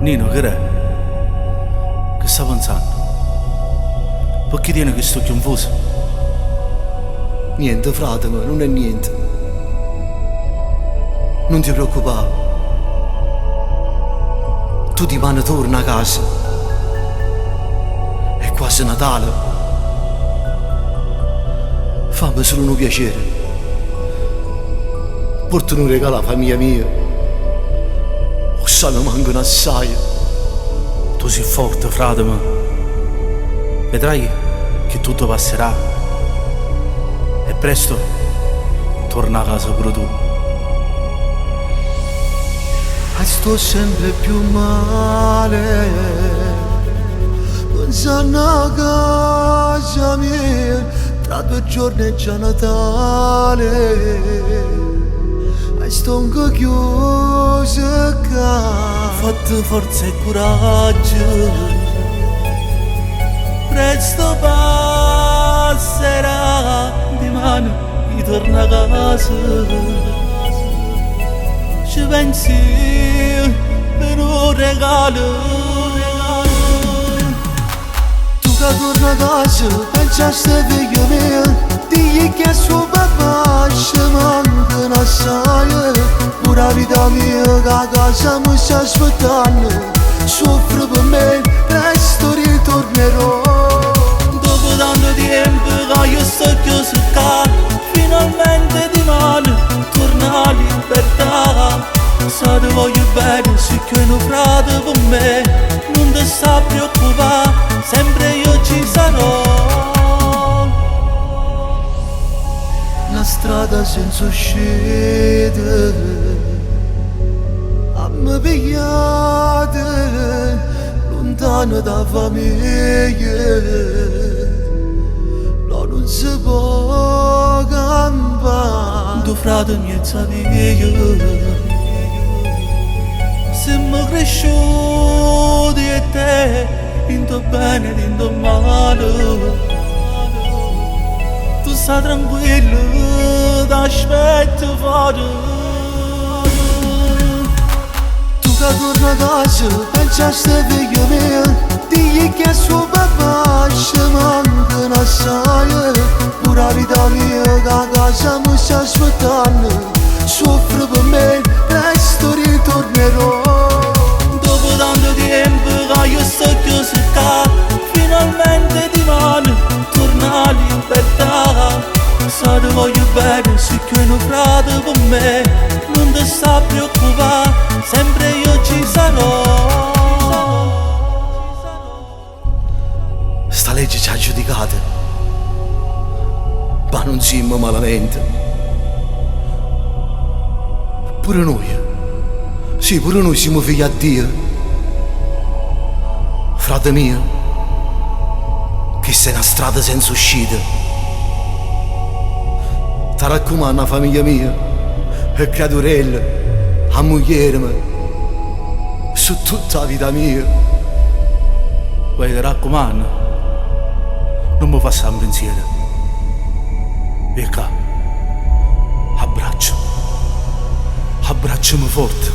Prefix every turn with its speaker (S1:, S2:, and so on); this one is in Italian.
S1: Nino, che è? Che sta pensando? Perché tieni questo occhio confuso?
S2: Niente, frate, ma non è niente. Non ti preoccupare. Tu domani torna a casa. È quasi Natale. Fammi solo un piacere. Porta un regalo alla famiglia mia. O se ne mancano assai.
S1: Tu sei forte, frate, ma vedrai che tutto passerà. E presto torna a casa pure tu.
S2: Sto sempre più male, pensando a casa mia, tra 2 giorni è già Natale. Sto anche chiuso qua.
S1: Fatti forza e coraggio, presto passerà, domani ritorna a casa. Ci pensi per un regalo.
S2: Tu che torni a casa, pensa a sta figlia mia, digli che a suo papà ci mancano assai. Pure la vita mia che a casa mi sta aspettando, soffre per me, presto ritornerò.
S1: Dopo tanto tempo che io sto chiuso qua, finalmente domani torna la libertà. Se ti voglio bene, se che un frate per me, non ti sta preoccupare, sempre io ci sarò.
S2: Una strada senza uscita, a me pigliate, lontano da famiglia. No, non si può campare.
S1: Tu frate mi sapevi, siamo cresciuti e te, into bene e into male. Tu stai tranquillo, ti aspetto fuori.
S2: Tu che torni a casa, pensa a sta figlia mia, digli che a suo papà ci mancano assai. Pure la vita mia che a casa mi sta aspettando, soffre per me, presto ritornerò.
S1: Dopo tanto tempo che io sto chiuso qua, finalmente domani torna la libertà. Se ti voglio bene, se che un frate per me, non ti sta preoccupare, sempre io ci sarò.
S2: Sta legge ci ha giudicate, ma non siamo malamente. Pure noi, sì, pure noi siamo figli a Dio. Frate mio, che sei una strada senza uscita. Ti raccomando, famiglia mia, e creaturelle, a moglie mia, su tutta la vita mia.
S1: Poi ti raccomando, non mi faccia un pensiero. Via qua, abbracciami forte.